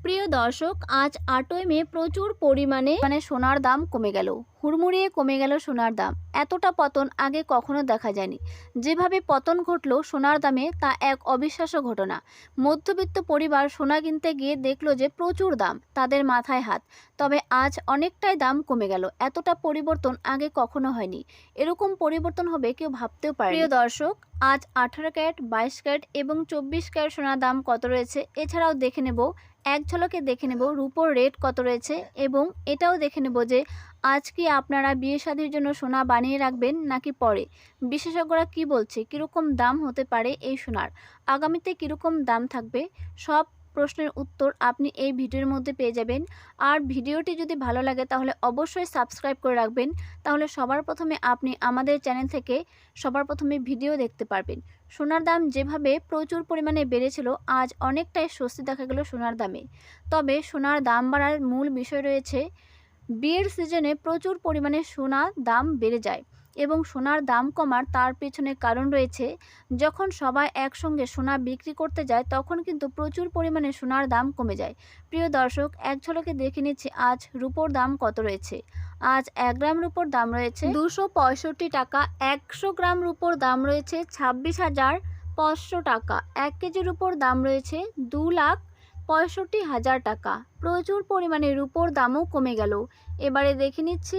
প্রিয় দর্শক, আজ ৮ই মে প্রচুর পরিমাণে সোনার দাম কমে গেল। হুড়মুড়িয়ে কমে গেল সোনার দাম। এতটা পতন আগে কখনো দেখা যায়নি। যেভাবে পতন ঘটলো সোনার দামে, তা এক অবিশ্বাস্য ঘটনা। মধ্যবিত্ত পরিবার সোনা কিনতে গিয়ে দেখলো যে প্রচুর দাম, তাদের মাথায় হাত। তবে আজ অনেকটাই দাম কমে গেল। এতটা পরিবর্তন আগে কখনো হয়নি। এরকম পরিবর্তন হবে কেউ ভাবতেও পারে। প্রিয় দর্শক, আজ 18 ক্যারেট, 22 ক্যারেট এবং 24 ক্যারেট সোনার দাম কত রয়েছে, এছাড়াও দেখে নেব, এক ঝলকে দেখে নেব রূপোর রেট কত রয়েছে, এবং এটাও দেখে নেব যে আজ কি আপনারা বিয়ে শাদীর জন্য সোনা বানিয়ে রাখবেন নাকি পরে। বিশেষজ্ঞরা কি বলছে, কীরকম দাম হতে পারে এই সোনার, আগামীতে কীরকম দাম থাকবে, সব প্রশ্নের উত্তর আপনি এই ভিডিওর মধ্যে পেয়ে যাবেন। আর ভিডিওটি যদি ভালো লাগে তাহলে অবশ্যই সাবস্ক্রাইব করে রাখবেন, তাহলে সবার প্রথমে আপনি আমাদের চ্যানেল থেকে সবার প্রথমে ভিডিও দেখতে পারবেন। সোনার দাম যেভাবে প্রচুর পরিমাণে বেড়েছিল, আজ অনেকটাই স্বস্তি দেখা গেল সোনার দামে। তবে সোনার দাম বাড়ার মূল বিষয় রয়েছে, বিয়ের সিজনে প্রচুর পরিমাণে সোনার দাম বেড়ে যায়, এবং সোনার দাম কমার তার পেছনে কারণ রয়েছে, যখন সবাই একসঙ্গে সোনা বিক্রি করতে যায় তখন কিন্তু প্রচুর পরিমাণে সোনার দাম কমে যায়। প্রিয় দর্শক, এক ঝলকে দেখে নিচ্ছি আজ রূপোর দাম কত রয়েছে। আজ 1 গ্রাম রূপোর দাম রয়েছে 265 টাকা, 100 গ্রাম রূপোর দাম রয়েছে 26,500 টাকা, 1 কেজি রূপোর দাম রয়েছে 2,65,000 টাকা। প্রচুর পরিমাণে রূপোর দামও কমে গেল। এবারে দেখে নিচ্ছি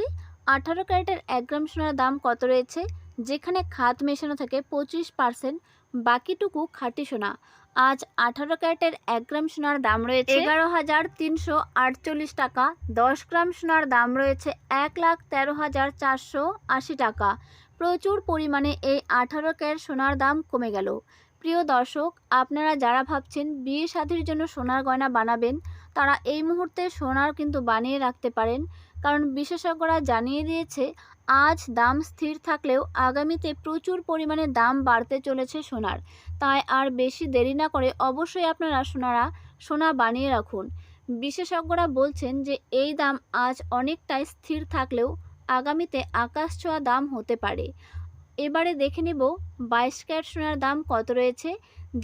18 ক্যারেটের 1 গ্রাম সোনার দাম কত রয়েছে, যেখানে খাদ মেশানো থাকে 25%, বাকিটুকু খাঁটি সোনা। আজ 18 ক্যারেটের 1 গ্রাম সোনার দাম রয়েছে 11,348 টাকা, 10 গ্রাম সোনার দাম রয়েছে 1,13,480 টাকা। প্রচুর পরিমাণে এই 18 ক্যারেট সোনার দাম কমে গেল। প্রিয় দর্শক, আপনারা যারা ভাবছেন বিয়ে শাদীর জন্য সোনার গয়না বানাবেন, তারা এই মুহূর্তে সোনার কিন্তু বানিয়ে রাখতে পারেন, কারণ বিশেষজ্ঞরা জানিয়ে দিয়েছে আজ দাম স্থির থাকলেও আগামীতে প্রচুর পরিমাণে দাম বাড়তে চলেছে সোনার। তাই আর বেশি দেরি না করে অবশ্যই আপনারা সোনা বানিয়ে রাখুন। বিশেষজ্ঞরা বলছেন যে এই দাম আজ অনেকটাই স্থির থাকলেও আগামীতে আকাশ ছোঁয়া দাম হতে পারে। এবারে দেখে নেব 22 ক্যারেট সোনার দাম কত রয়েছে,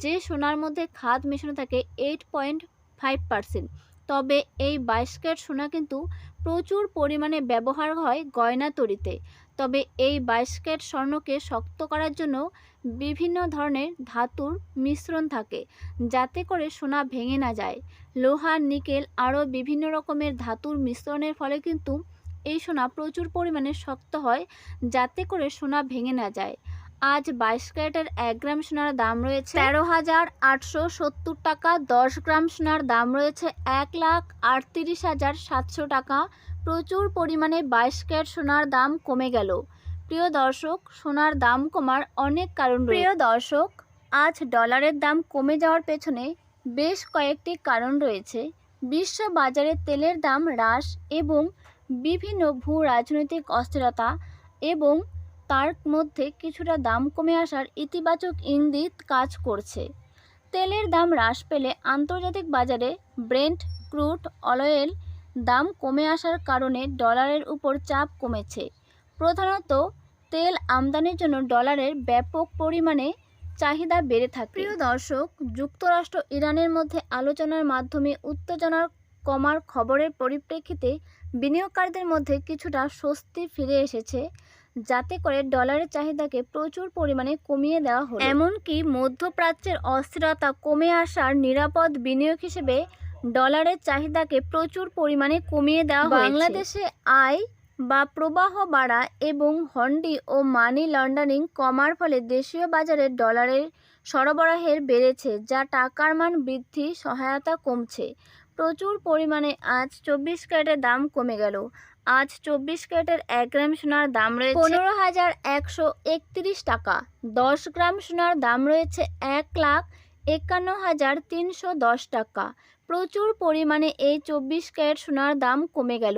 যে সোনার মধ্যে খাদ মেশানো থাকে 8.5%। তবে এই 22 ক্যারেট সোনা কিন্তু প্রচুর পরিমাণে ব্যবহার হয় গয়না তৈরিতে। তবে এই 22 ক্যারেট স্বর্ণকে শক্ত করার জন্য বিভিন্ন ধরনের ধাতুর মিশ্রণ থাকে, যাতে করে সোনা ভেঙে না যায়। লোহা, নিকেল, আরও বিভিন্ন রকমের ধাতুর মিশ্রণের ফলে কিন্তু এই সোনা প্রচুর পরিমাণে শক্ত হয়, যাতে করে সোনা ভেঙে না যায়। আজ 22 ক্যারেটের 1 গ্রাম সোনার দাম রয়েছে 13,870 টাকা, 10 গ্রাম সোনার দাম রয়েছে 1,38,700 টাকা। প্রচুর পরিমাণে 22 ক্যারেট সোনার দাম কমে গেল। প্রিয় দর্শক, সোনার দাম কমার অনেক কারণ রয়েছে। প্রিয় দর্শক, আজ ডলারের দাম কমে যাওয়ার পেছনে বেশ কয়েকটি কারণ রয়েছে। বিশ্ব বাজারে তেলের দাম হ্রাস এবং বিভিন্ন ভূ রাজনৈতিক অস্থিরতা, এবং তার মধ্যে কিছুটা দাম কমে আসার ইতিবাচক ইঙ্গিত কাজ করছে। তেলের দাম হ্রাস পেলে আন্তর্জাতিক বাজারে ব্রেন্ট ক্রুড অয়েল দাম কমে আসার কারণে ডলারের উপর চাপ কমেছে। প্রধানত তেল আমদানির জন্য ডলারের ব্যাপক পরিমাণে চাহিদা বেড়ে থাকে। প্রিয় দর্শক, যুক্তরাষ্ট্র ইরানের মধ্যে আলোচনার মাধ্যমে উত্তেজনার কমার খবরের পরিপ্রেক্ষিতে বিনিয়োগকারীদের মধ্যে কিছুটা স্বস্তি ফিরে এসেছে, যাতে করে ডলারের চাহিদাকে প্রচুর পরিমাণে কমিয়ে দেওয়া হলো। এমনকি মধ্যপ্রাচ্যের অস্থিরতা কমে আসার নিরাপদ বিনিয়োগ হিসেবে ডলারের চাহিদাকে প্রচুর পরিমাণে কমিয়ে দেওয়া হয়েছে। বাংলাদেশে আয় বা প্রবাহ বাড়া এবং হুন্ডি ও মানি লন্ডারিং কমার ফলে দেশীয় বাজারে ডলারের সরবরাহের বেড়েছে, যা টাকার মান বৃদ্ধি সহায়তা কমছে। প্রচুর পরিমাণে আজ 24 ক্যারেটের দাম কমে গেল। আজ 24 ক্যারেটের 1 গ্রাম সোনার দাম রয়েছে 15,131 টাকা, 10 গ্রাম সোনার দাম রয়েছে 1,51,310 টাকা। প্রচুর পরিমাণে এই 24 ক্যারেট সোনার দাম কমে গেল।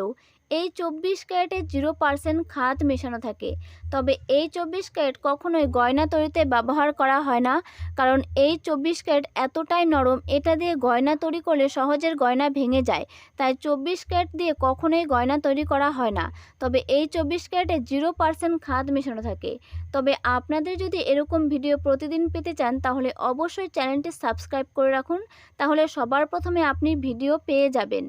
এই 24 ক্যারেটে 0% খাদ মেশানো থাকে। তবে এই 24 ক্যারেট কখনোই গয়না তৈরিতে ব্যবহার করা হয় না, কারণ এই 24 ক্যারেট এতটাই নরম, এটা দিয়ে গয়না তৈরি করলে সহজের গয়না ভেঙে যায়। তাই 24 ক্যারেট দিয়ে কখনোই গয়না তৈরি করা হয় না। তবে এই 24 ক্যারেটে 0% খাদ মেশানো থাকে। তবে আপনাদের যদি এরকম ভিডিও প্রতিদিন পেতে চান তাহলে অবশ্যই চ্যানেলটি সাবস্ক্রাইব করে রাখুন, তাহলে সবার প্রথমে আপনি ভিডিও পেয়ে যাবেন।